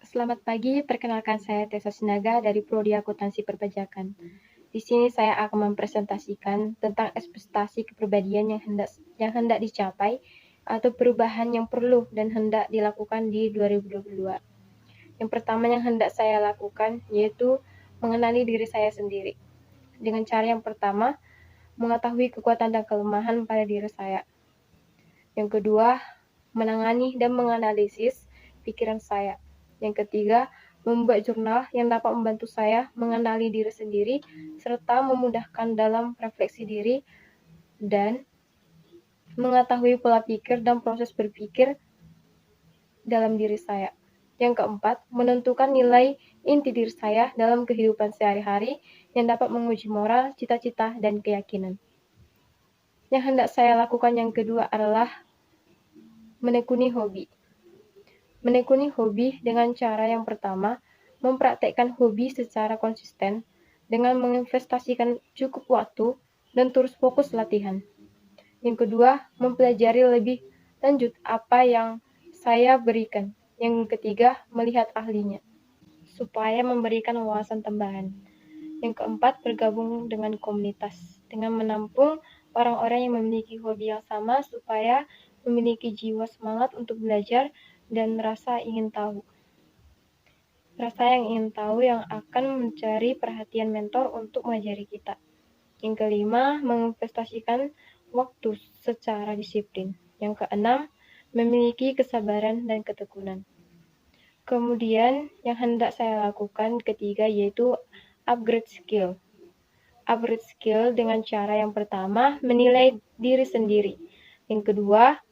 Selamat pagi, perkenalkan saya Tessa Sinaga dari Prodi Akuntansi Perpajakan. Di sini saya akan mempresentasikan tentang ekspektasi kepribadian yang hendak dicapai atau perubahan yang perlu dan hendak dilakukan di 2022. Yang pertama yang hendak saya lakukan yaitu mengenali diri saya sendiri. Dengan cara yang pertama, mengetahui kekuatan dan kelemahan pada diri saya. Yang kedua, menangani dan menganalisis pikiran saya. Yang ketiga, membuat jurnal yang dapat membantu saya mengenali diri sendiri serta memudahkan dalam refleksi diri dan mengetahui pola pikir dan proses berpikir dalam diri saya. Yang keempat, menentukan nilai inti diri saya dalam kehidupan sehari-hari yang dapat menguji moral, cita-cita, dan keyakinan. Yang hendak saya lakukan yang kedua adalah menekuni hobi. Menekuni hobi dengan cara yang pertama, mempraktekkan hobi secara konsisten dengan menginvestasikan cukup waktu dan terus fokus latihan. Yang kedua, mempelajari lebih lanjut apa yang saya berikan. Yang ketiga, melihat ahlinya, supaya memberikan wawasan tambahan. Yang keempat, bergabung dengan komunitas, dengan menampung orang-orang yang memiliki hobi yang sama supaya memiliki jiwa semangat untuk belajar dan rasa ingin tahu. Rasa yang ingin tahu yang akan mencari perhatian mentor untuk mengajari kita. Yang kelima, menginvestasikan waktu secara disiplin. Yang keenam, memiliki kesabaran dan ketekunan. Kemudian, yang hendak saya lakukan ketiga yaitu upgrade skill. Upgrade skill dengan cara yang pertama, menilai diri sendiri. Yang kedua,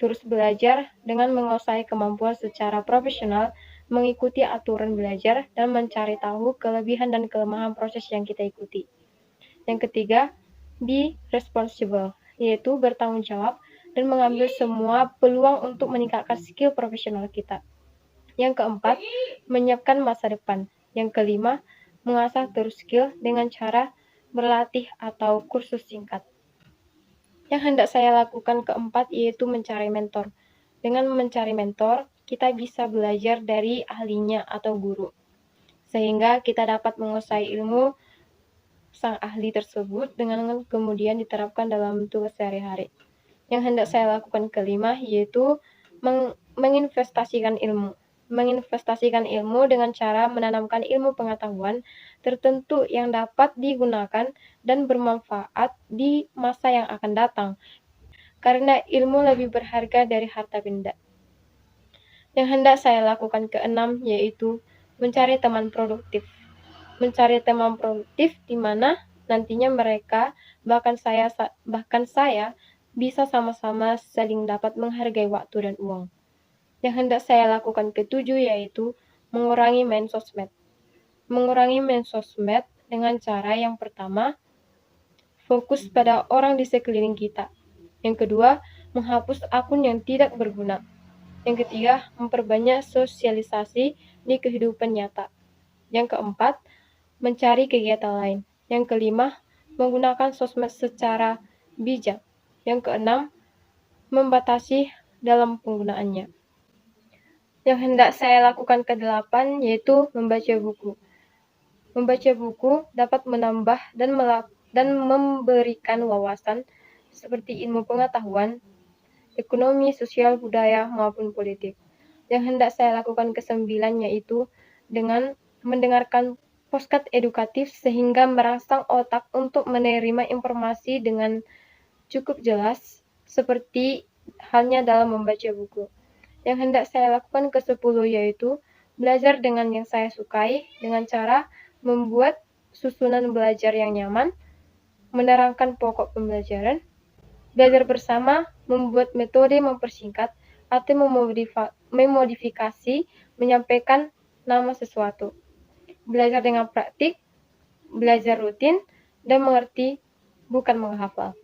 terus belajar dengan menguasai kemampuan secara profesional, mengikuti aturan belajar, dan mencari tahu kelebihan dan kelemahan proses yang kita ikuti. Yang ketiga, be responsible, yaitu bertanggung jawab dan mengambil semua peluang untuk meningkatkan skill profesional kita. Yang keempat, menyiapkan masa depan. Yang kelima, mengasah terus skill dengan cara berlatih atau kursus singkat. Yang hendak saya lakukan keempat yaitu mencari mentor. Dengan mencari mentor, kita bisa belajar dari ahlinya atau guru, sehingga kita dapat menguasai ilmu sang ahli tersebut dengan kemudian diterapkan dalam tugas sehari-hari. Yang hendak saya lakukan kelima yaitu menginvestasikan ilmu. Menginvestasikan ilmu dengan cara menanamkan ilmu pengetahuan tertentu yang dapat digunakan dan bermanfaat di masa yang akan datang, karena ilmu lebih berharga dari harta benda. Yang hendak saya lakukan keenam yaitu mencari teman produktif. Mencari teman produktif di mana nantinya mereka bahkan saya bisa sama-sama saling dapat menghargai waktu dan uang. Yang hendak saya lakukan ketujuh yaitu mengurangi main sosmed. Mengurangi main sosmed dengan cara yang pertama, fokus pada orang di sekeliling kita. Yang kedua, menghapus akun yang tidak berguna. Yang ketiga, memperbanyak sosialisasi di kehidupan nyata. Yang keempat, mencari kegiatan lain. Yang kelima, menggunakan sosmed secara bijak. Yang keenam, membatasi dalam penggunaannya. Yang hendak saya lakukan kedelapan yaitu membaca buku. Membaca buku dapat menambah dan memberikan wawasan seperti ilmu pengetahuan, ekonomi, sosial, budaya, maupun politik. Yang hendak saya lakukan kesembilan yaitu dengan mendengarkan podcast edukatif sehingga merangsang otak untuk menerima informasi dengan cukup jelas seperti halnya dalam membaca buku. Yang hendak saya lakukan ke-10 yaitu belajar dengan yang saya sukai dengan cara membuat susunan belajar yang nyaman, menerangkan pokok pembelajaran, belajar bersama, membuat metode mempersingkat atau memodifikasi, menyampaikan nama sesuatu, belajar dengan praktik, belajar rutin, dan mengerti bukan menghafal.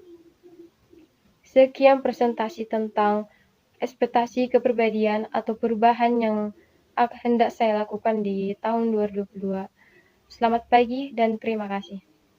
Sekian presentasi tentang ekspektasi kepribadian atau perubahan yang hendak saya lakukan di tahun 2022. Selamat pagi dan terima kasih.